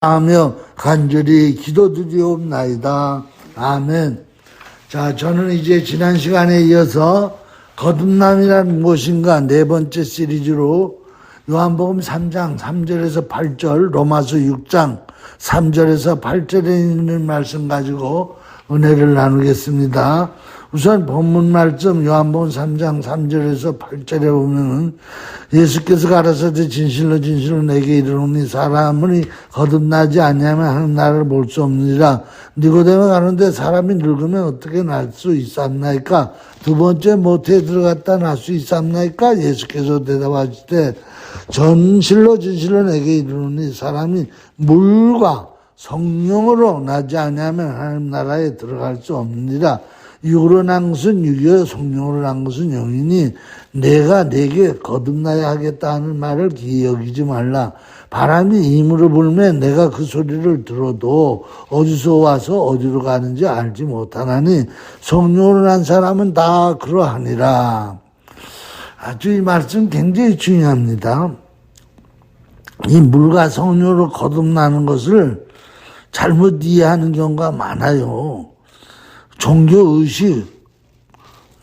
하며 간절히 기도드리옵나이다. 아멘. 자, 저는 이제 지난 시간에 이어서 거듭남이란 무엇인가 네 번째 시리즈로 요한복음 3장 3절에서 8절, 로마서 6장 3절에서 8절에 있는 말씀 가지고 은혜를 나누겠습니다. 우선 본문 말씀 요한복음 3장 3절에서 8절에 보면은 예수께서 가라사대 진실로 진실로 내게 이르노니 사람은 거듭나지 아니하면 하는 나라를 볼 수 없느니라. 니고데모 가는데 사람이 늙으면 어떻게 날 수 있었나이까? 두 번째 모태에 들어갔다 날 수 있었나이까? 예수께서 대답하시되 진실로 진실로 내게 이르노니 사람이 물과 성령으로 나지 아니하면 하나님 나라에 들어갈 수 없느니라. 육으로 난 것은 육이요 성령으로 난 것은 영이니 내가 내게 거듭나야 하겠다 하는 말을 기이 여기지 말라. 바람이 힘으로 불면 내가 그 소리를 들어도 어디서 와서 어디로 가는지 알지 못하나니 성령으로 난 사람은 다 그러하니라. 아주 이 말씀 굉장히 중요합니다. 이 물과 성령으로 거듭나는 것을 잘못 이해하는 경우가 많아요. 종교의식,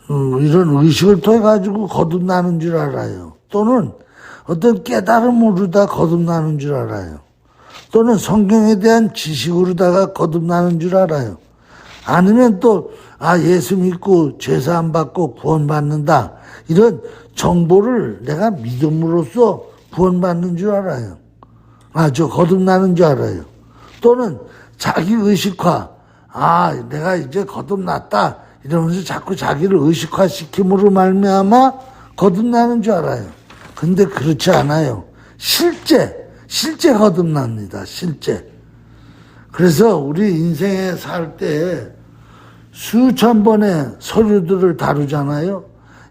이런 의식을 통해 가지고 거듭나는 줄 알아요. 또는 어떤 깨달음으로다 거듭나는 줄 알아요. 또는 성경에 대한 지식으로다가 거듭나는 줄 알아요. 아니면 또, 예수 믿고 죄사함 받고 구원받는다. 이런 정보를 내가 믿음으로써 구원받는 줄 알아요. 저 거듭나는 줄 알아요. 또는 자기 의식화, 내가 이제 거듭났다 이러면서 자꾸 자기를 의식화시킴으로 말미암아 거듭나는 줄 알아요. 근데 그렇지 않아요. 실제 거듭납니다. 실제. 그래서 우리 인생에 살 때 수천 번의 서류들을 다루잖아요.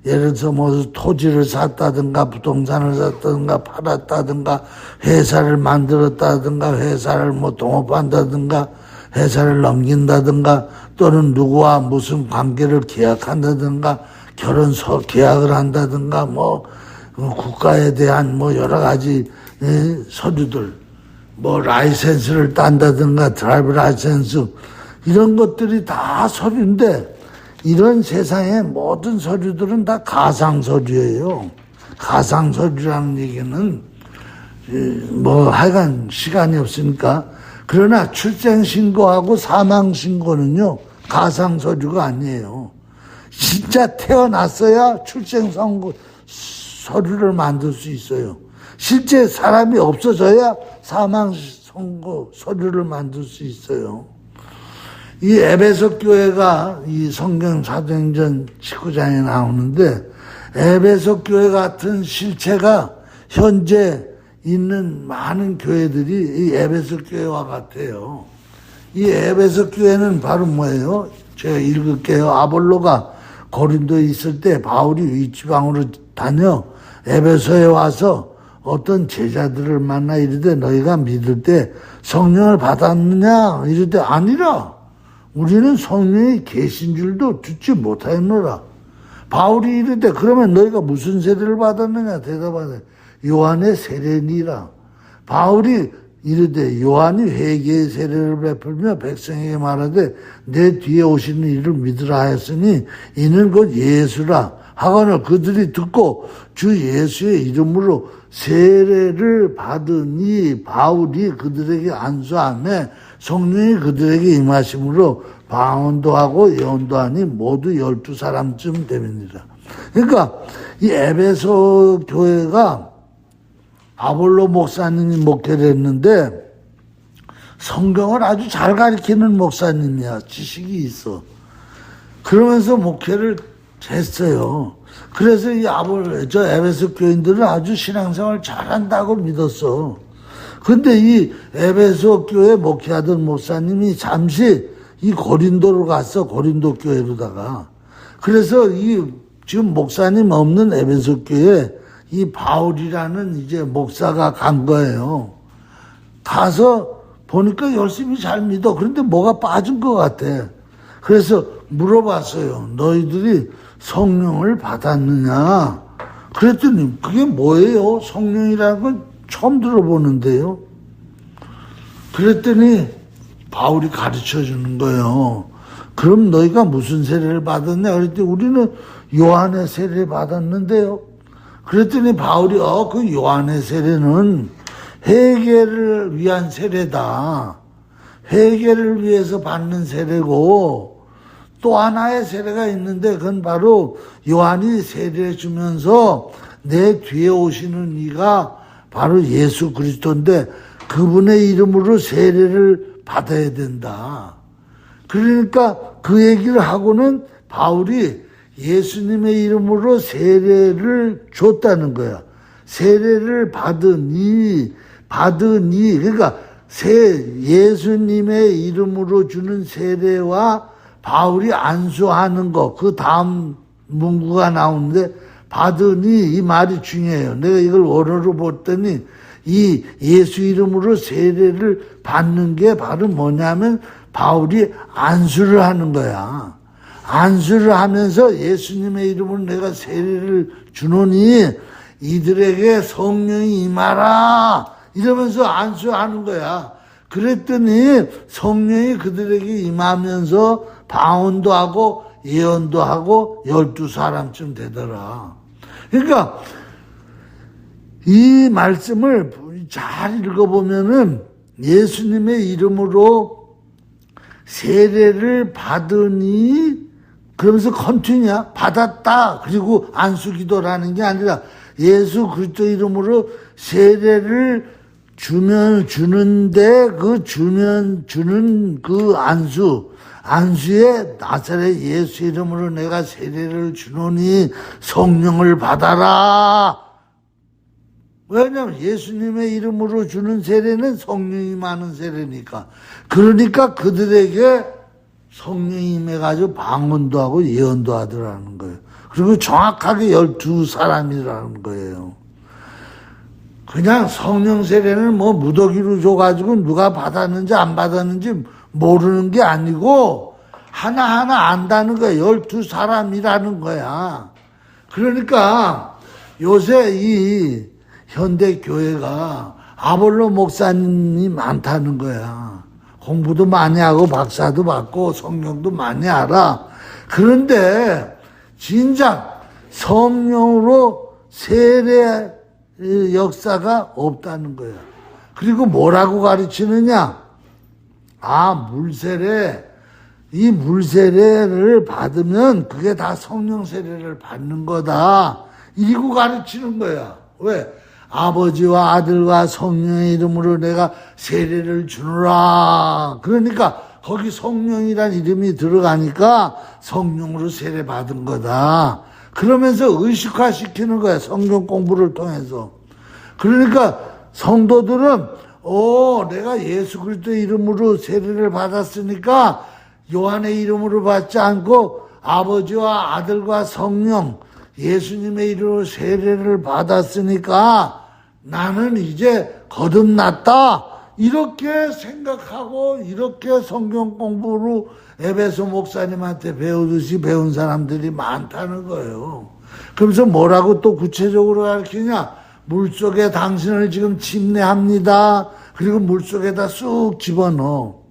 예를 들어서 뭐 토지를 샀다든가 부동산을 샀다든가 팔았다든가 회사를 만들었다든가 회사를 뭐 동업한다든가 회사를 넘긴다든가 또는 누구와 무슨 관계를 계약한다든가 결혼서 계약을 한다든가 뭐 국가에 대한 뭐 여러 가지 서류들 뭐 라이센스를 딴다든가 드라이브 라이센스 이런 것들이 다 서류인데 이런 세상의 모든 서류들은 다 가상서류예요. 가상서류라는 얘기는 뭐 하여간 시간이 없으니까 그러나 출생신고하고 사망신고는요, 가상서류가 아니에요. 진짜 태어났어야 출생선고 서류를 만들 수 있어요. 실제 사람이 없어져야 사망선고 서류를 만들 수 있어요. 이 에베소 교회가 이 성경 사도행전 19장에 나오는데, 에베소 교회 같은 실체가 현재 있는 많은 교회들이 이 에베소 교회와 같아요. 이 에베소 교회는 바로 뭐예요? 제가 읽을게요. 아볼로가 고린도에 있을 때 바울이 위지방으로 다녀 에베소에 와서 어떤 제자들을 만나 이르되 너희가 믿을 때 성령을 받았느냐? 이르되 아니라 우리는 성령이 계신 줄도 듣지 못하였노라. 바울이 이르되 그러면 너희가 무슨 세례를 받았느냐? 대답하되 요한의 세례니라. 바울이 이르되 요한이 회개의 세례를 베풀며 백성에게 말하되 내 뒤에 오시는 이를 믿으라 하였으니 이는 곧 예수라 하거늘 그들이 듣고 주 예수의 이름으로 세례를 받으니 바울이 그들에게 안수하며 성령이 그들에게 임하심으로 방언도 하고 예언도 하니 모두 12사람쯤 되니라. 그러니까 이 에베소 교회가 아볼로 목사님이 목회를 했는데 성경을 아주 잘 가르치는 목사님이야. 지식이 있어. 그러면서 목회를 했어요. 그래서 이 에베소 교인들은 아주 신앙생활 잘한다고 믿었어. 근데 이 에베소 교회 목회하던 목사님이 잠시 이 고린도로 갔어. 고린도 교회로다가. 그래서 이 지금 목사님 없는 에베소 교회에 이 바울이라는 이제 목사가 간 거예요. 가서 보니까 열심히 잘 믿어. 그런데 뭐가 빠진 것 같아. 그래서 물어봤어요. 너희들이 성령을 받았느냐? 그랬더니 그게 뭐예요? 성령이라는 건 처음 들어보는데요. 그랬더니 바울이 가르쳐 주는 거예요. 그럼 너희가 무슨 세례를 받았냐? 그랬더니 우리는 요한의 세례를 받았는데요. 그랬더니 바울이 그 요한의 세례는 회개를 위한 세례다. 회개를 위해서 받는 세례고 또 하나의 세례가 있는데 그건 바로 요한이 세례해 주면서 내 뒤에 오시는 이가 바로 예수 그리스도인데 그분의 이름으로 세례를 받아야 된다. 그러니까 그 얘기를 하고는 바울이 예수님의 이름으로 세례를 줬다는 거야. 세례를 받으니 그러니까 예수님의 이름으로 주는 세례와 바울이 안수하는 거, 그 다음 문구가 나오는데 받으니 이 말이 중요해요. 내가 이걸 원어로 봤더니 이 예수 이름으로 세례를 받는 게 바로 뭐냐면 바울이 안수를 하는 거야. 안수를 하면서 예수님의 이름으로 내가 세례를 주노니 이들에게 성령이 임하라 이러면서 안수하는 거야. 그랬더니 성령이 그들에게 임하면서 방언도 하고 예언도 하고 12사람쯤 되더라. 그러니까 이 말씀을 잘 읽어보면은 예수님의 이름으로 세례를 받으니 그러면서 컨티뉴야 받았다. 그리고 안수기도라는 게 아니라 예수 그리스도 이름으로 세례를 주는데 주는 그 안수에 나사렛 예수 이름으로 내가 세례를 주노니 성령을 받아라. 왜냐하면 예수님의 이름으로 주는 세례는 성령이 많은 세례니까. 그러니까 그들에게 성령이 임해가지고 방언도 하고 예언도 하더라는 거예요. 그리고 정확하게 12사람이라는 거예요. 그냥 성령 세례는 뭐 무더기로 줘가지고 누가 받았는지 안 받았는지 모르는 게 아니고 하나하나 안다는 거야. 12사람이라는 거야. 그러니까 요새 이 현대교회가 아볼로 목사님이 많다는 거야. 공부도 많이 하고 박사도 받고 성령도 많이 알아. 그런데 진작 성령으로 세례 역사가 없다는 거야. 그리고 뭐라고 가르치느냐? 물세례. 이 물세례를 받으면 그게 다 성령 세례를 받는 거다. 이고 가르치는 거야. 왜? 아버지와 아들과 성령의 이름으로 내가 세례를 주노라. 그러니까 거기 성령이란 이름이 들어가니까 성령으로 세례 받은 거다. 그러면서 의식화시키는 거야. 성경 공부를 통해서. 그러니까 성도들은 내가 예수 그리스도의 이름으로 세례를 받았으니까 요한의 이름으로 받지 않고 아버지와 아들과 성령 예수님의 이름으로 세례를 받았으니까 나는 이제 거듭났다. 이렇게 생각하고 이렇게 성경 공부로 에베소 목사님한테 배우듯이 배운 사람들이 많다는 거예요. 그러면서 뭐라고 또 구체적으로 가르치냐? 물속에 당신을 지금 침례합니다. 그리고 물속에다 쑥 집어넣어.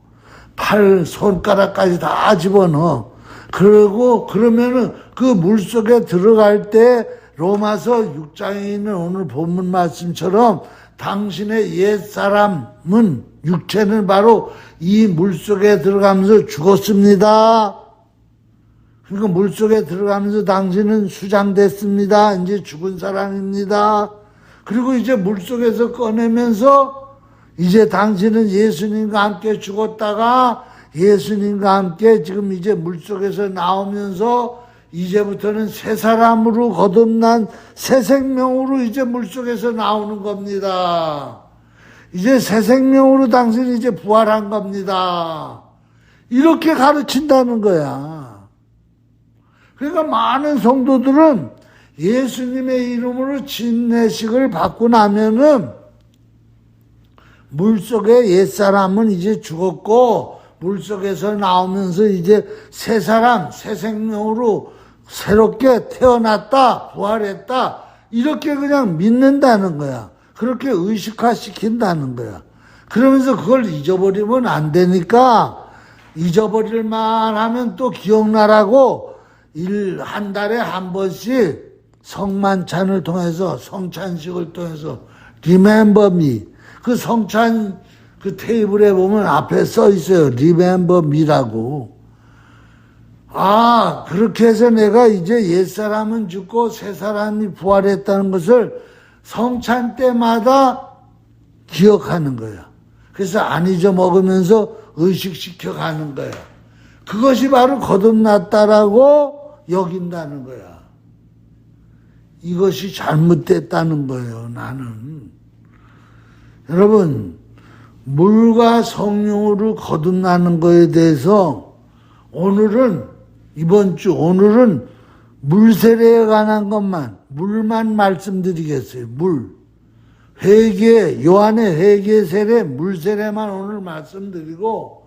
손가락까지 다 집어넣어. 그러면은 그 물속에 들어갈 때 로마서 6장에 있는 오늘 본문 말씀처럼 당신의 옛사람은 육체는 바로 이 물속에 들어가면서 죽었습니다. 그러니까 물속에 들어가면서 당신은 수장됐습니다. 이제 죽은 사람입니다. 그리고 이제 물속에서 꺼내면서 이제 당신은 예수님과 함께 죽었다가 예수님과 함께 지금 이제 물속에서 나오면서 이제부터는 새 사람으로 거듭난 새 생명으로 이제 물속에서 나오는 겁니다. 이제 새 생명으로 당신이 이제 부활한 겁니다. 이렇게 가르친다는 거야. 그러니까 많은 성도들은 예수님의 이름으로 침례식을 받고 나면은 물속에 옛사람은 이제 죽었고 물속에서 나오면서 이제 새 사람, 새 생명으로 새롭게 태어났다, 부활했다, 이렇게 그냥 믿는다는 거야. 그렇게 의식화시킨다는 거야. 그러면서 그걸 잊어버리면 안 되니까 잊어버릴만 하면 또 기억나라고 한 달에 한 번씩 성만찬을 통해서 성찬식을 통해서 Remember me. 그 성찬 그 테이블에 보면 앞에 써 있어요. Remember me라고. 아, 그렇게 해서 내가 이제 옛사람은 죽고 새사람이 부활했다는 것을 성찬 때마다 기억하는 거야. 그래서 안 잊어먹으면서 의식시켜 가는 거야. 그것이 바로 거듭났다라고 여긴다는 거야. 이것이 잘못됐다는 거예요, 나는. 여러분, 물과 성령으로 거듭나는 거에 대해서 오늘은 물세례에 관한 것만, 물만 말씀드리겠어요. 물. 요한의 회개 세례, 물세례만 오늘 말씀드리고,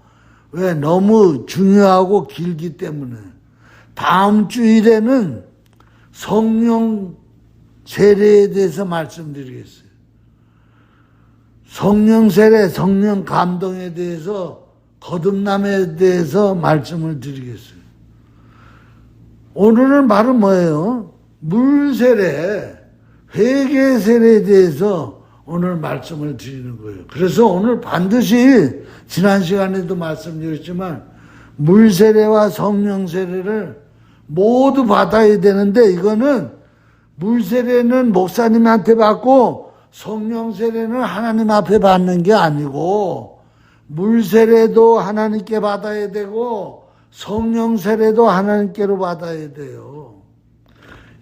왜? 너무 중요하고 길기 때문에. 다음 주일에는 성령 세례에 대해서 말씀드리겠어요. 성령 세례, 성령 감동에 대해서, 거듭남에 대해서 말씀을 드리겠어요. 오늘은 바로 뭐예요? 물 세례, 회개 세례에 대해서 오늘 말씀을 드리는 거예요. 그래서 오늘 반드시 지난 시간에도 말씀드렸지만 물 세례와 성령 세례를 모두 받아야 되는데, 이거는 물 세례는 목사님한테 받고 성령 세례는 하나님 앞에 받는 게 아니고, 물 세례도 하나님께 받아야 되고 성령 세례도 하나님께로 받아야 돼요.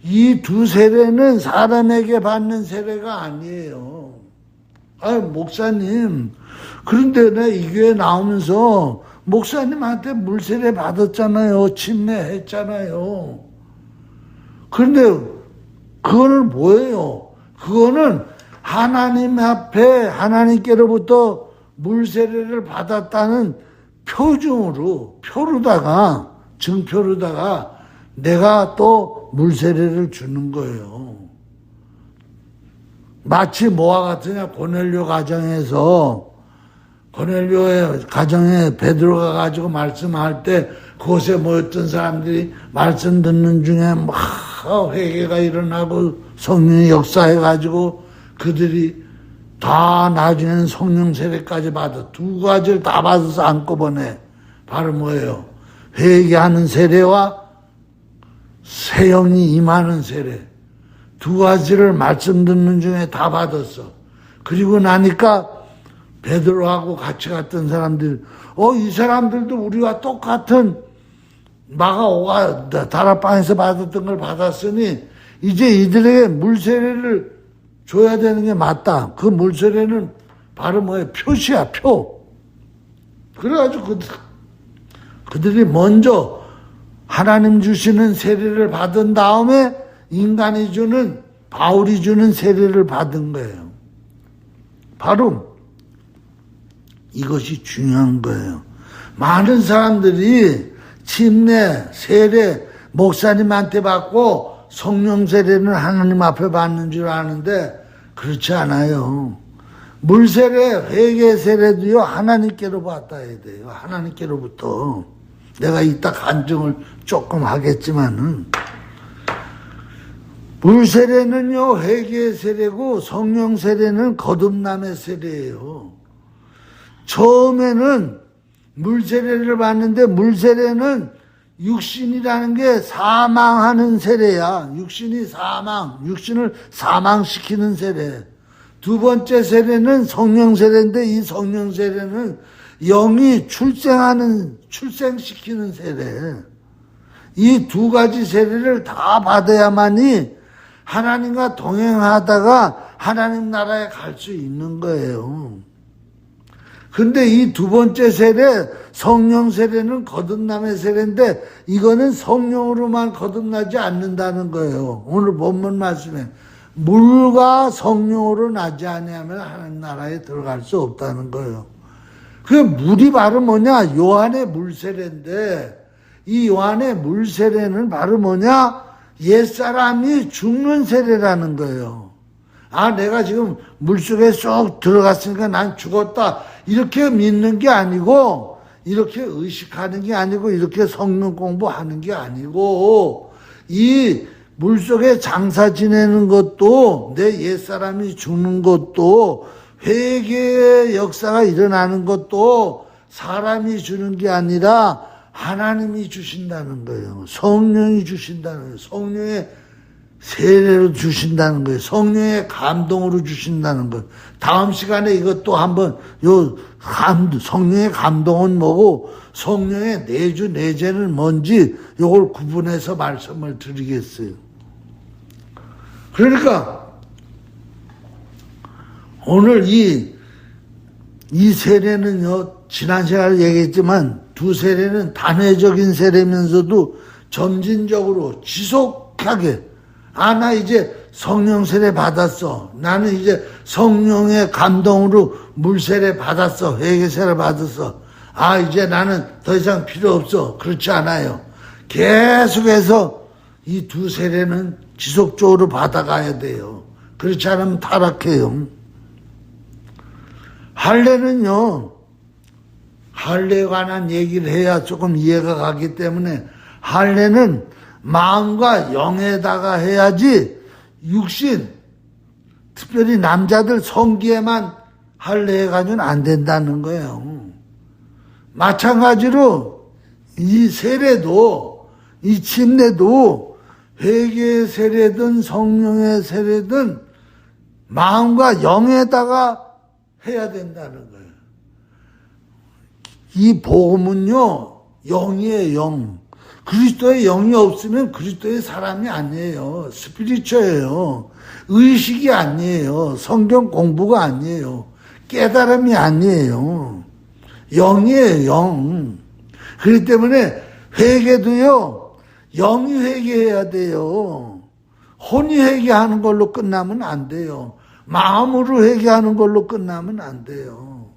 이 두 세례는 사람에게 받는 세례가 아니에요. 목사님, 그런데 내가 이 교회 나오면서 목사님한테 물 세례 받았잖아요. 침례했잖아요. 그런데 그거는 뭐예요? 그거는 하나님 앞에 하나님께로부터 물 세례를 받았다는 증표로다가 내가 또 물 세례를 주는 거예요. 마치 뭐와 같으냐? 고넬료 고넬료의 가정에 베드로가 가지고 말씀할 때 그곳에 모였던 사람들이 말씀 듣는 중에 막 회개가 일어나고 성령의 역사해가지고 그들이 다 나중에는 성령 세례까지 받아. 두 가지를 다 받아서 한꺼번에. 바로 뭐예요? 회개하는 세례와 새 영이 임하는 세례. 두 가지를 말씀 듣는 중에 다 받았어. 그리고 나니까 베드로하고 같이 갔던 사람들, 이 사람들도 우리와 똑같은 마가오가 다락방에서 받았던 걸 받았으니 이제 이들에게 물 세례를 줘야 되는 게 맞다. 그 물세례는 바로 뭐예요? 표시야, 표. 그래가지고 그들이 먼저 하나님 주시는 세례를 받은 다음에 바울이 주는 세례를 받은 거예요. 바로 이것이 중요한 거예요. 많은 사람들이 침례, 세례, 목사님한테 받고 성령 세례는 하나님 앞에 받는 줄 아는데 그렇지 않아요. 물 세례, 회개 세례도요 하나님께로 받아야 돼요. 하나님께로부터. 내가 이따 간증을 조금 하겠지만은 물 세례는요 회개 세례고 성령 세례는 거듭남의 세례예요. 처음에는 물 세례를 받는데 물 세례는 육신이라는 게 사망하는 세례야. 육신을 사망시키는 세례. 두 번째 세례는 성령 세례인데 이 성령 세례는 영이 출생시키는 세례. 이 두 가지 세례를 다 받아야만이 하나님과 동행하다가 하나님 나라에 갈 수 있는 거예요. 근데 이 두 번째 세례, 성령 세례는 거듭남의 세례인데 이거는 성령으로만 거듭나지 않는다는 거예요. 오늘 본문 말씀에 물과 성령으로 나지 아니하면 하나님 나라에 들어갈 수 없다는 거예요. 그 물이 바로 뭐냐? 요한의 물 세례인데 이 요한의 물 세례는 바로 뭐냐? 옛사람이 죽는 세례라는 거예요. 내가 지금 물속에 쏙 들어갔으니까 난 죽었다. 이렇게 믿는 게 아니고, 이렇게 의식하는 게 아니고, 이렇게 성령 공부하는 게 아니고, 이 물속에 장사 지내는 것도, 내 옛사람이 죽는 것도, 회개의 역사가 일어나는 것도 사람이 주는 게 아니라 하나님이 주신다는 거예요. 성령이 주신다는 거예요. 성령의 세례로 주신다는 거예요. 성령의 감동으로 주신다는 거예요. 다음 시간에 이것도 한번 성령의 감동은 뭐고 성령의 내주 내재는 뭔지 이걸 구분해서 말씀을 드리겠어요. 그러니까 오늘 이 세례는요, 지난 시간에 얘기했지만 두 세례는 단회적인 세례면서도 점진적으로 지속하게, 나 이제 성령 세례 받았어. 나는 이제 성령의 감동으로 물 세례 받았어. 회개 세례 받았어. 이제 나는 더 이상 필요 없어. 그렇지 않아요. 계속해서 이 두 세례는 지속적으로 받아가야 돼요. 그렇지 않으면 타락해요. 할례는요, 할례에 관한 얘기를 해야 조금 이해가 가기 때문에 할례는 마음과 영에다가 해야지 육신, 특별히 남자들 성기에만 할례해가지고는 안 된다는 거예요. 마찬가지로 이 세례도, 이 침례도 회개의 세례든 성령의 세례든 마음과 영에다가 해야 된다는 거예요. 이 복음은요, 영이에요, 영. 그리스도의 영이 없으면 그리스도의 사람이 아니에요. 스피리처예요. 의식이 아니에요. 성경 공부가 아니에요. 깨달음이 아니에요. 영이에요, 영. 그렇기 때문에 회개도요, 영이 회개해야 돼요. 혼이 회개하는 걸로 끝나면 안 돼요. 마음으로 회개하는 걸로 끝나면 안 돼요.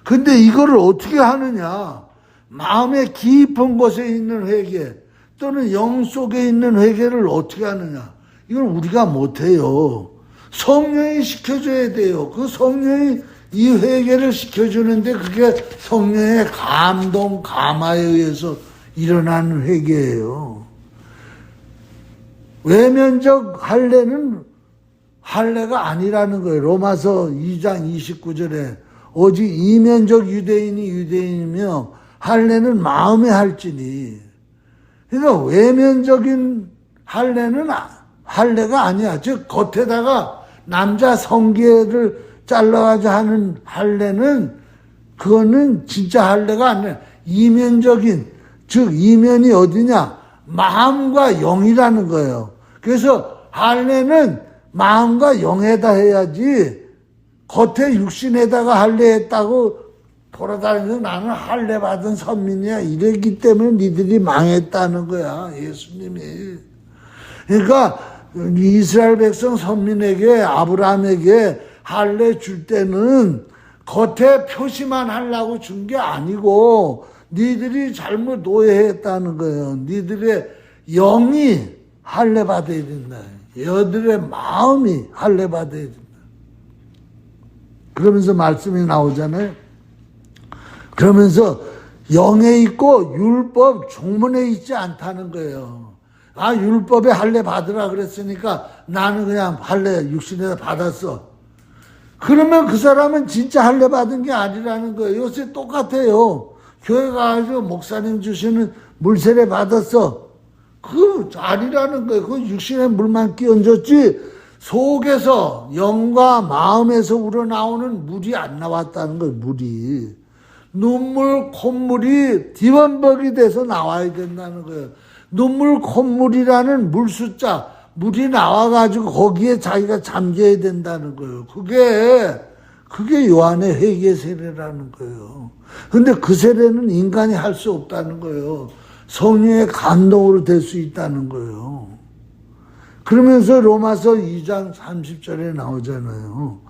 근데 이거를 어떻게 하느냐? 마음의 깊은 곳에 있는 회개 또는 영 속에 있는 회개를 어떻게 하느냐? 이걸 우리가 못해요. 성령이 시켜줘야 돼요. 그 성령이 이 회개를 시켜주는데 그게 성령의 감동, 감화에 의해서 일어나는 회개예요. 외면적 할례는 할례가 아니라는 거예요. 로마서 2장 29절에 오직 이면적 유대인이 유대인이며 할례는 마음에 할지니. 그러니까 외면적인 할례는 할례가 아니야. 즉 겉에다가 남자 성기를 잘라가지고 하는 할례는 그거는 진짜 할례가 아니야. 이면적인, 즉 이면이 어디냐? 마음과 영이라는 거예요. 그래서 할례는 마음과 영에다 해야지 겉에 육신에다가 할례했다고 돌아다니면서 나는 할례 받은 선민이야 이랬기 때문에 니들이 망했다는 거야, 예수님이. 그러니까 이스라엘 백성 선민에게, 아브라함에게 할례 줄 때는 겉에 표시만 하려고 준 게 아니고 니들이 잘못 오해했다는 거예요. 니들의 영이 할례 받아야 된다. 여들의 마음이 할례 받아야 된다. 그러면서 말씀이 나오잖아요. 그러면서 영에 있고 율법 종문에 있지 않다는 거예요. 율법에 할례 받으라 그랬으니까 나는 그냥 할례 육신에다 받았어. 그러면 그 사람은 진짜 할례 받은 게 아니라는 거예요. 요새 똑같아요. 교회 가가지고 목사님 주시는 물세례 받았어. 그거 아니라는 거예요. 그 육신에 물만 끼얹었지 속에서 영과 마음에서 우러나오는 물이 안 나왔다는 거예요. 물이. 눈물, 콧물이 디원벅이 돼서 나와야 된다는 거예요. 눈물, 콧물이라는 물 숫자, 물이 나와가지고 거기에 자기가 잠겨야 된다는 거예요. 그게 요한의 회개 세례라는 거예요. 근데 그 세례는 인간이 할 수 없다는 거예요. 성령의 감동으로 될 수 있다는 거예요. 그러면서 로마서 2장 30절에 나오잖아요.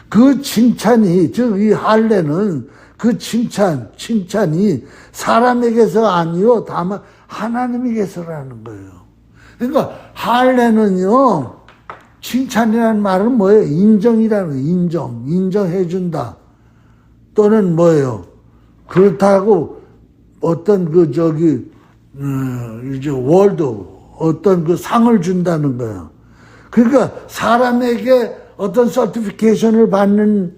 그 칭찬이, 즉 이 할례는 그 칭찬이 사람에게서 아니요 다만 하나님에게서라는 거예요. 그러니까 할례는요, 칭찬이라는 말은 뭐예요? 인정이라는 거예요. 인정해준다. 또는 뭐예요? 그렇다고 어떤 이제 월드, 어떤 그 상을 준다는 거야. 그러니까 사람에게 어떤 서티피케이션을 받는,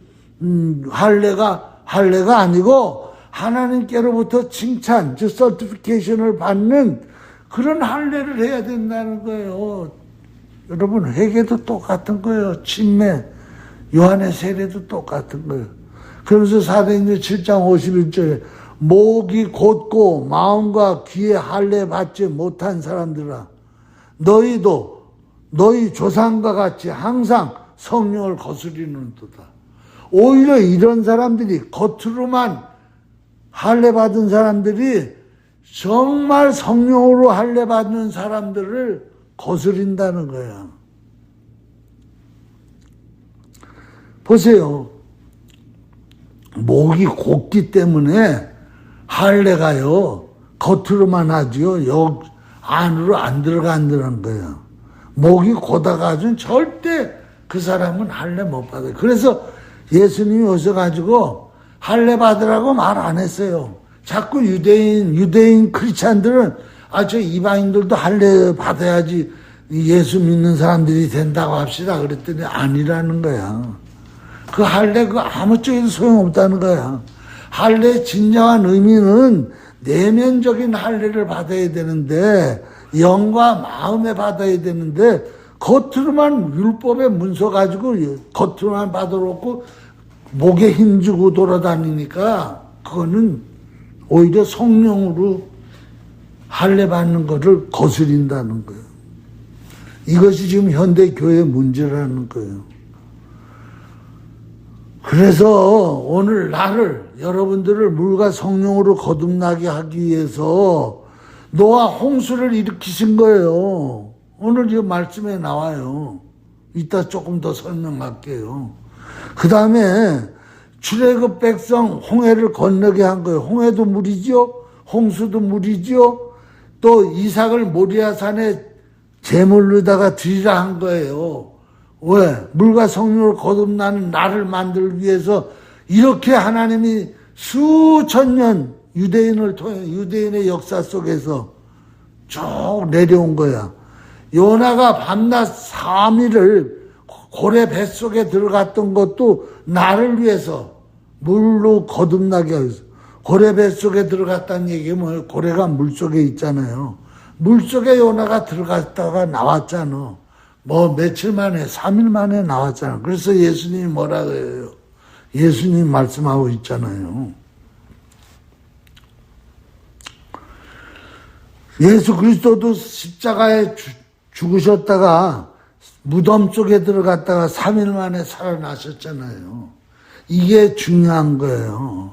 할례가 아니고 하나님께로부터 칭찬, 즉 서티피케이션을 받는 그런 할례를 해야 된다는 거예요. 여러분, 회개도 똑같은 거예요. 침례, 요한의 세례도 똑같은 거예요. 그러면서 사도행전 7장 51절에 목이 곧고 마음과 귀에 할례 받지 못한 사람들아, 너희도 너희 조상과 같이 항상 성령을 거스리는도다. 오히려 이런 사람들이, 겉으로만 할례 받은 사람들이 정말 성령으로 할례 받는 사람들을 거스린다는 거야. 보세요. 목이 곧기 때문에 할례가요, 겉으로만 하지요, 안으로 안 들어간다는 거예요. 목이 고다가지고는 절대 그 사람은 할례 못 받아요. 그래서 예수님이 오셔가지고 할례 받으라고 말 안 했어요. 자꾸 유대인 크리스찬들은 저 이방인들도 할례 받아야지 예수 믿는 사람들이 된다고 합시다. 그랬더니 아니라는 거야. 그 할례 아무 쪽에도 소용없다는 거야. 할례의 진정한 의미는 내면적인 할례를 받아야 되는데, 영과 마음에 받아야 되는데, 겉으로만 율법의 문서 가지고 겉으로만 받아놓고 목에 힘주고 돌아다니니까 그거는 오히려 성령으로 할례 받는 것을 거스린다는 거예요. 이것이 지금 현대 교회의 문제라는 거예요. 그래서 오늘 나를, 여러분들을 물과 성령으로 거듭나게 하기 위해서 노아 홍수를 일으키신 거예요. 오늘 이 말씀에 나와요. 이따 조금 더 설명할게요. 그 다음에 출애굽 백성 홍해를 건너게 한 거예요. 홍해도 물이죠. 홍수도 물이죠. 또 이삭을 모리아산에 제물로다가 드리라 한 거예요. 왜? 물과 성령으로 거듭나는 나를 만들기 위해서 이렇게 하나님이 수천 년 유대인을 통해, 유대인의 역사 속에서 쭉 내려온 거야. 요나가 밤낮 3일을 고래 뱃속에 들어갔던 것도 나를 위해서 물로 거듭나게 하기 위해서. 고래 뱃속에 들어갔다는 얘기는 뭐예요? 고래가 물속에 있잖아요. 물속에 요나가 들어갔다가 나왔잖아. 뭐 며칠 만에, 3일 만에 나왔잖아. 그래서 예수님이 뭐라 그래요? 예수님 말씀하고 있잖아요. 예수 그리스도도 십자가에 죽으셨다가 무덤 속에 들어갔다가 3일 만에 살아나셨잖아요. 이게 중요한 거예요.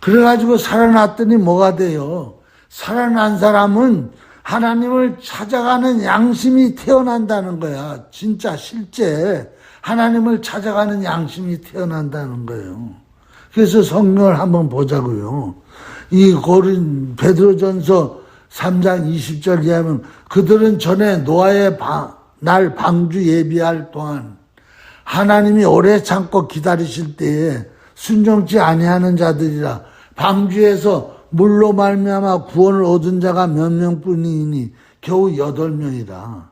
그래가지고 살아났더니 뭐가 돼요? 살아난 사람은 하나님을 찾아가는 양심이 태어난다는 거야. 진짜 실제 하나님을 찾아가는 양심이 태어난다는 거예요. 그래서 성경을 한번 보자고요. 이 베드로전서 3장 20절에 하면 그들은 전에 노아의 날 방주 예비할 동안 하나님이 오래 참고 기다리실 때에 순종치 아니하는 자들이라 방주에서 물로 말미암아 구원을 얻은 자가 몇 명뿐이니 겨우 8명이라.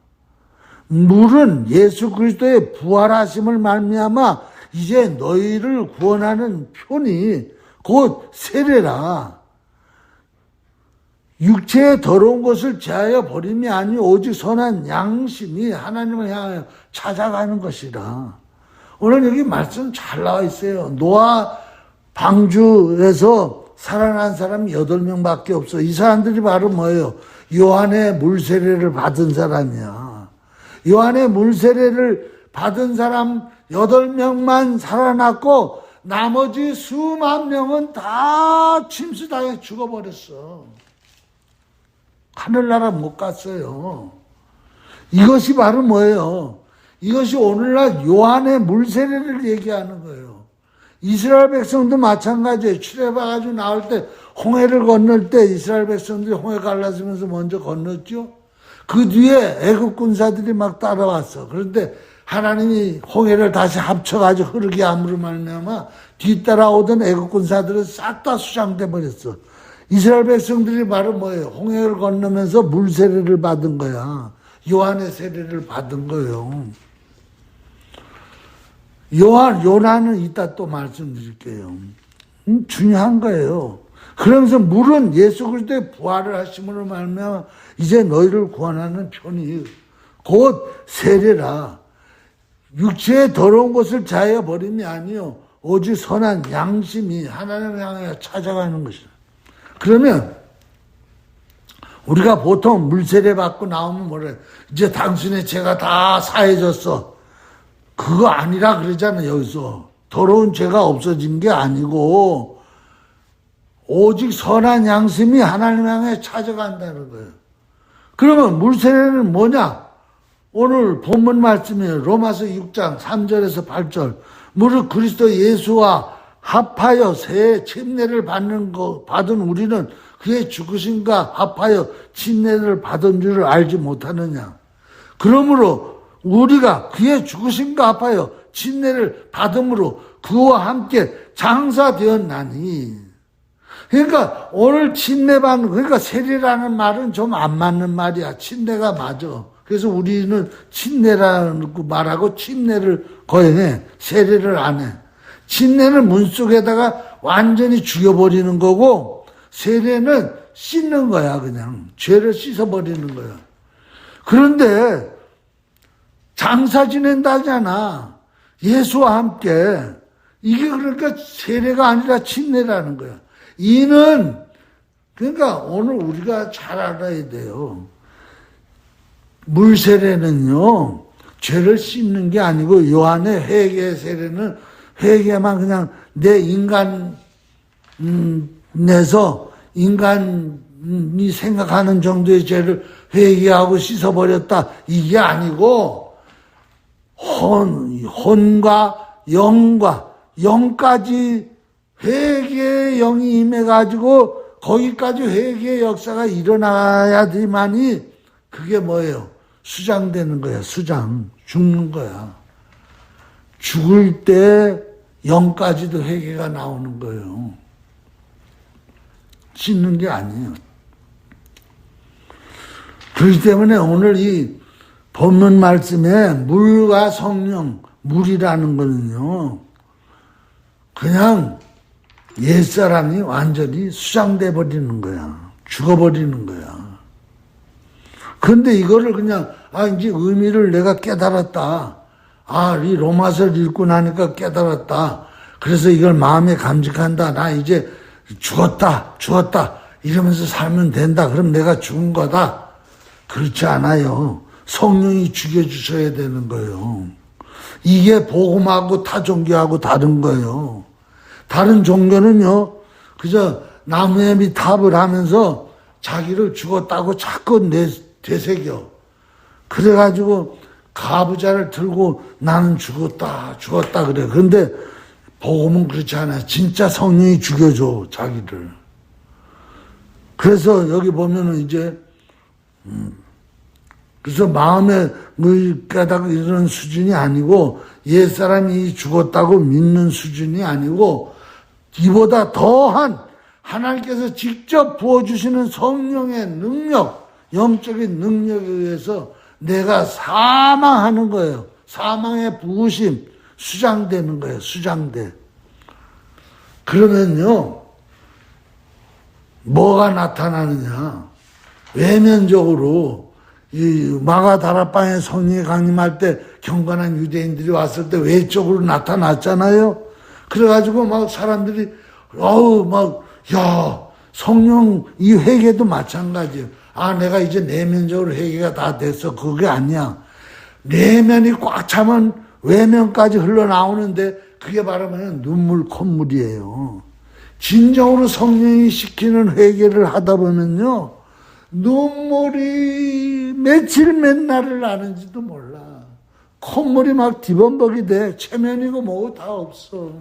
물은 예수 그리스도의 부활하심을 말미암아 이제 너희를 구원하는 표니 곧 세례라. 육체의 더러운 것을 제하여 버림이 아니 오직 선한 양심이 하나님을 향하여 찾아가는 것이라. 오늘 여기 말씀 잘 나와 있어요. 노아 방주에서 살아난 사람이 8명밖에 없어. 이 사람들이 바로 뭐예요? 요한의 물세례를 받은 사람이야. 요한의 물세례를 받은 사람 8명만 살아났고 나머지 수만 명은 다 침수당해 죽어버렸어. 하늘나라 못 갔어요. 이것이 바로 뭐예요? 이것이 오늘날 요한의 물세례를 얘기하는 거예요. 이스라엘 백성도 마찬가지예요. 출애굽해가지고 나올 때 홍해를 건널 때 이스라엘 백성들이 홍해 갈라지면서 먼저 건넜죠. 그 뒤에 애국 군사들이 막 따라왔어. 그런데 하나님이 홍해를 다시 합쳐가지고 흐르게 함으로 말미암아 뒤따라오던 애국 군사들은 싹 다 수장돼 버렸어. 이스라엘 백성들이 바로 뭐예요? 홍해를 건너면서 물 세례를 받은 거야. 요한의 세례를 받은 거예요. 요나는 이따 또 말씀드릴게요. 중요한 거예요. 그러면서 물은 예수 그리스도의 부활을 하심으로 말미암아 이제 너희를 구원하는 편이 곧 세례라. 육체의 더러운 것을 자여 버림이 아니요 오직 선한 양심이 하나님을 향해 찾아가는 것이다. 그러면 우리가 보통 물세례 받고 나오면 뭐래? 이제 당신의 죄가 다 사해졌어. 그거 아니라 그러잖아요. 여기서 더러운 죄가 없어진 게 아니고 오직 선한 양심이 하나님 향해 찾아간다는 거예요. 그러면 물세례는 뭐냐? 오늘 본문 말씀이에요. 로마서 6장 3절에서 8절. 무릇 그리스도 예수와 합하여 새 침례를 받은 우리는 그의 죽으심과 합하여 침례를 받은 줄을 알지 못하느냐. 그러므로 우리가 그의 죽으심과 합하여 침례를 받음으로 그와 함께 장사되었나니. 그러니까 오늘 침례받는, 그러니까 세례라는 말은 좀 안 맞는 말이야. 침례가 맞아. 그래서 우리는 침례라는 말하고 침례를 거행해. 세례를 안 해. 침례는 문 속에다가 완전히 죽여버리는 거고, 세례는 씻는 거야, 그냥. 죄를 씻어버리는 거야. 그런데 장사 지낸다잖아. 예수와 함께. 이게 그러니까 세례가 아니라 침례라는 거야. 이는, 그러니까 오늘 우리가 잘 알아야 돼요. 물세례는요, 죄를 씻는 게 아니고, 요한의 회개 세례는 회개만 그냥 내 인간, 내서 인간이 생각하는 정도의 죄를 회개하고 씻어버렸다. 이게 아니고, 혼과 영까지 회개의 영이 임해가지고, 거기까지 회개의 역사가 일어나야지만이, 그게 뭐예요? 수장되는 거야, 수장. 죽는 거야. 죽을 때 영까지도 회개가 나오는 거예요. 씻는 게 아니에요. 그렇기 때문에 오늘 이 본문 말씀에 물과 성령, 물이라는 거는요, 그냥 옛사람이 완전히 수장돼 버리는 거야. 죽어버리는 거야. 그런데 이거를 그냥, 이제 의미를 내가 깨달았다. 이 로마서를 읽고 나니까 깨달았다. 그래서 이걸 마음에 감직한다. 나 이제 죽었다. 이러면서 살면 된다. 그럼 내가 죽은 거다. 그렇지 않아요. 성령이 죽여주셔야 되는 거예요. 이게 복음하고 타 종교하고 다른 거예요. 다른 종교는요, 그저 나무에 미탑을 하면서 자기를 죽었다고 자꾸 되새겨. 그래가지고 가부좌를 들고 나는 죽었다 그래. 그런데 복음은 그렇지 않아요. 진짜 성령이 죽여줘, 자기를. 그래서 여기 보면은 이제, 그래서 마음에 깨닫고 이런 수준이 아니고, 옛사람이 죽었다고 믿는 수준이 아니고, 이보다 더한 하나님께서 직접 부어주시는 성령의 능력, 영적인 능력에 의해서 내가 사망하는 거예요. 사망의 부으심, 수장되는 거예요. 수장돼. 그러면요, 뭐가 나타나느냐. 외면적으로 이 마가다락방에 성령이 강림할 때 경건한 유대인들이 왔을 때 외적으로 나타났잖아요. 그래가지고 막 사람들이 성령 이 회개도 마찬가지예요. 내가 이제 내면적으로 회개가 다 됐어. 그게 아니야. 내면이 꽉 차면 외면까지 흘러나오는데 그게 바로 눈물 콧물이에요. 진정으로 성령이 시키는 회개를 하다 보면요, 눈물이 며칠 몇 날을 나는지도 몰라. 콧물이 막 뒤범벅이 돼. 체면이고 뭐고 다 없어.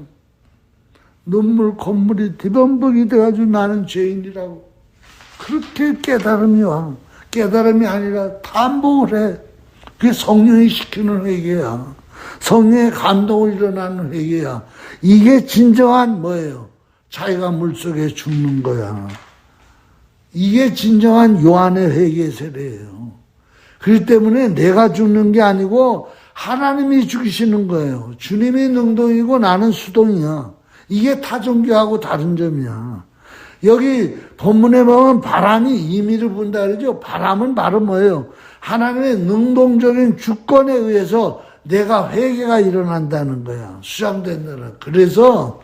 눈물 콧물이 뒤범벅이 돼가지고 나는 죄인이라고. 그렇게 깨달음이 와. 깨달음이 아니라 탐복을 해. 그게 성령이 시키는 회개야. 성령의 감동으로 일어나는 회개야. 이게 진정한 뭐예요? 자기가 물속에 죽는 거야. 이게 진정한 요한의 회개 세례예요. 그렇기 때문에 내가 죽는 게 아니고 하나님이 죽이시는 거예요. 주님이 능동이고 나는 수동이야. 이게 타 종교하고 다른 점이야. 여기 본문에 보면 바람이 임의를 분다 그러죠. 바람은 바로 뭐예요? 하나님의 능동적인 주권에 의해서 내가 회개가 일어난다는 거야. 수장된다는. 그래서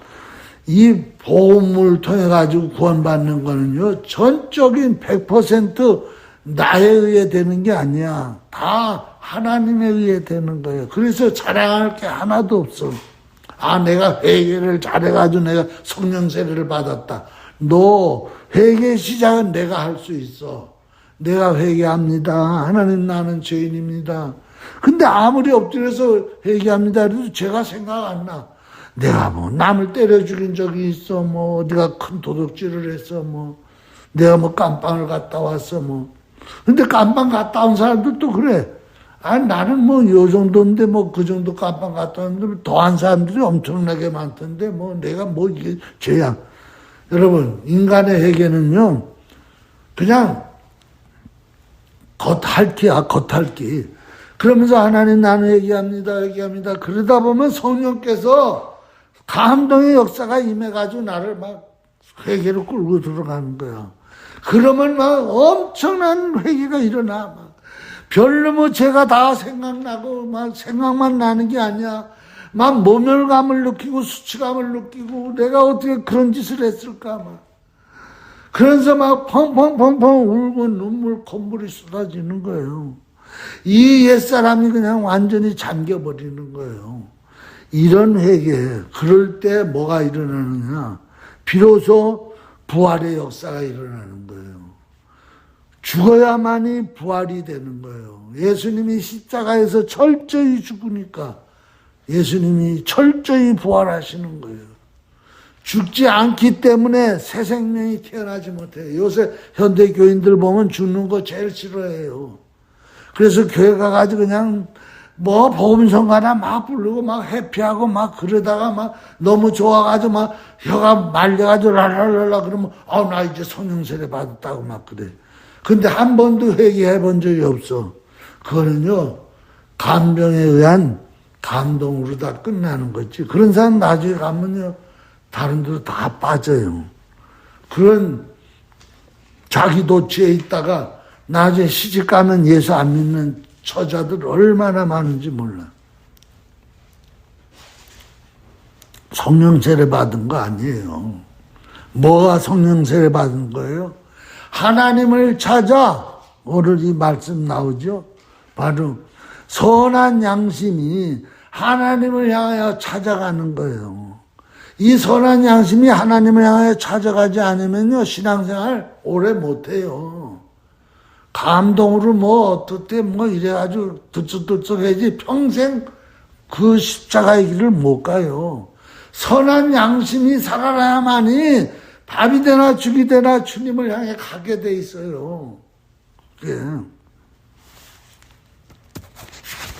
이 복음을 통해 가지고 구원받는 거는요, 전적인 100% 나에 의해 되는 게 아니야. 다 하나님에 의해 되는 거예요. 그래서 자랑할 게 하나도 없어. 아, 내가 회개를 잘해가지고 내가 성령 세례를 받았다. 너 회개 시작은 내가 할 수 있어. 내가 회개합니다. 하나님 나는 죄인입니다. 근데 아무리 엎드려서 회개합니다 해도 제가 생각 안 나. 내가 뭐 남을 때려 죽인 적이 있어. 뭐 어디가 큰 도둑질을 했어. 뭐 내가 뭐 깜빵을 갔다 왔어. 뭐 근데 깜빵 갔다 온 사람들도 그래. 아, 나는 뭐 요 정도인데 뭐 그 정도 깜빵 갔다 왔는데 더한 사람들이 엄청나게 많던데 뭐 내가 뭐 이게 죄야. 여러분, 인간의 회개는요, 그냥 겉핥기야, 겉핥기. 그러면서 하나님 나는 회개합니다. 그러다 보면 성령께서 감동의 역사가 임해가지고 나를 막 회개로 끌고 들어가는 거야. 그러면 막 엄청난 회개가 일어나. 막 별로 뭐 죄가 다 생각나고 막 생각만 나는 게 아니야. 막 모멸감을 느끼고 수치감을 느끼고 내가 어떻게 그런 짓을 했을까 막. 그래서 막 펑펑펑펑 울고 눈물 콧물이 쏟아지는 거예요. 이 옛사람이 그냥 완전히 잠겨버리는 거예요. 이런 회개, 그럴 때 뭐가 일어나느냐. 비로소 부활의 역사가 일어나는 거예요. 죽어야만이 부활이 되는 거예요. 예수님이 십자가에서 철저히 죽으니까 예수님이 철저히 부활하시는 거예요. 죽지 않기 때문에 새 생명이 태어나지 못해요. 요새 현대 교인들 보면 죽는 거 제일 싫어해요. 그래서 교회 가가지고 그냥 뭐 복음성가나 막 부르고 막 해피하고 막 그러다가 막 너무 좋아가지고 막 혀가 말려가지고 랄랄랄라 그러면 나 이제 성령 세례 받았다고 막 그래. 근데 한 번도 회개해 본 적이 없어. 그거는요, 감정에 의한 감동으로 다 끝나는 거지. 그런 사람 나중에 가면요, 다른 데로 다 빠져요. 그런 자기 도취에 있다가 나중에 시집 가면 예수 안 믿는 처자들 얼마나 많은지 몰라. 성령 세례 받은 거 아니에요. 뭐가 성령 세례 받은 거예요? 하나님을 찾아, 오늘 이 말씀 나오죠? 바로 선한 양심이 하나님을 향하여 찾아가는 거예요. 이 선한 양심이 하나님을 향하여 찾아가지 않으면요, 신앙생활 오래 못해요. 감동으로 뭐 어떻게 뭐 이래가지고 들썩들썩해지 평생 그 십자가의 길을 못 가요. 선한 양심이 살아나야만이 밥이 되나 죽이 되나 주님을 향해 가게 돼 있어요. 그게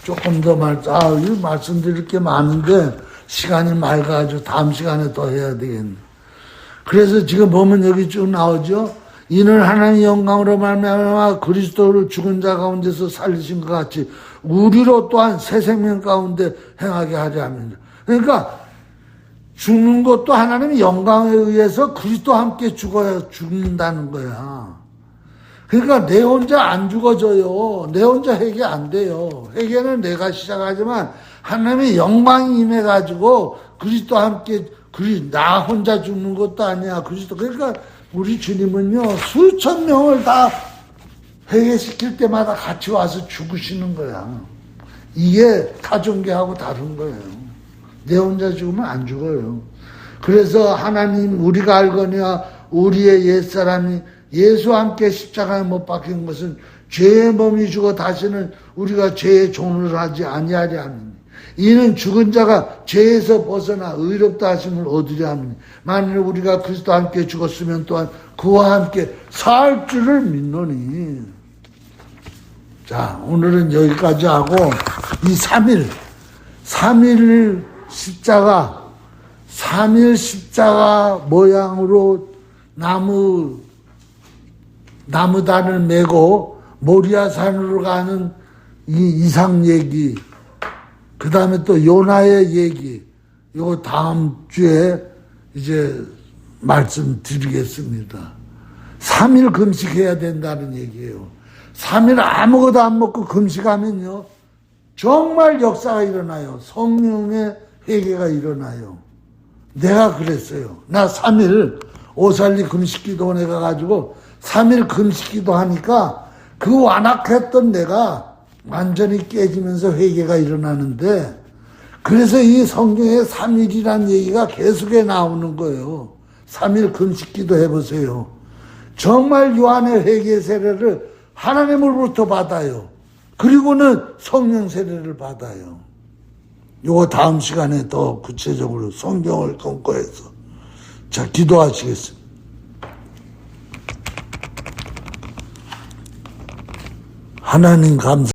조금 더 말씀드릴 게 많은데 시간이 맑아가지고 다음 시간에 더 해야 되겠네. 그래서 지금 보면 여기 쭉 나오죠. 이는 하나님의 영광으로 말미암아 그리스도를 죽은 자 가운데서 살리신 것 같이 우리로 또한 새 생명 가운데 행하게 하려 합니다. 그러니까 죽는 것도 하나님의 영광에 의해서 그리스도와 함께 죽는다는 거야. 그러니까 내 혼자 안 죽어져요. 내 혼자 회개 안 돼요. 회개는 내가 시작하지만 하나님의 영광이 임해가지고 그리스도와 함께 나 혼자 죽는 것도 아니야. 그리스도. 그러니까 우리 주님은요, 수천 명을 다 회개시킬 때마다 같이 와서 죽으시는 거야. 이게 타종교하고 다른 거예요. 내 혼자 죽으면 안 죽어요. 그래서 하나님 우리가 알거니와 우리의 옛사람이 예수와 함께 십자가에 못 박힌 것은 죄의 몸이 죽어 다시는 우리가 죄의 종을 하지 아니하려 하느니 이는 죽은 자가 죄에서 벗어나 의롭다 하심을 얻으려 하느니 만일 우리가 그리스도와 함께 죽었으면 또한 그와 함께 살 줄을 믿노니. 자, 오늘은 여기까지 하고 이 3일 십자가 모양으로 나무단을 메고 모리아산으로 가는 이 이상 얘기, 그 다음에 또 요나의 얘기, 이거 다음 주에 이제 말씀드리겠습니다. 3일 금식해야 된다는 얘기예요. 3일 아무것도 안 먹고 금식하면요, 정말 역사가 일어나요. 성령의 회개가 일어나요. 내가 그랬어요. 나 3일 오살리 금식기도 내가 가지고 3일 금식기도 하니까 그 완악했던 내가 완전히 깨지면서 회개가 일어나는데, 그래서 이 성경에 3일이란 얘기가 계속해 나오는 거예요. 3일 금식기도 해보세요. 정말 요한의 회개 세례를 하나님으로부터 받아요. 그리고는 성령 세례를 받아요. 요거 다음 시간에 더 구체적으로 성경을 검거해서. 자, 기도하시겠습니다. 하나님 감사.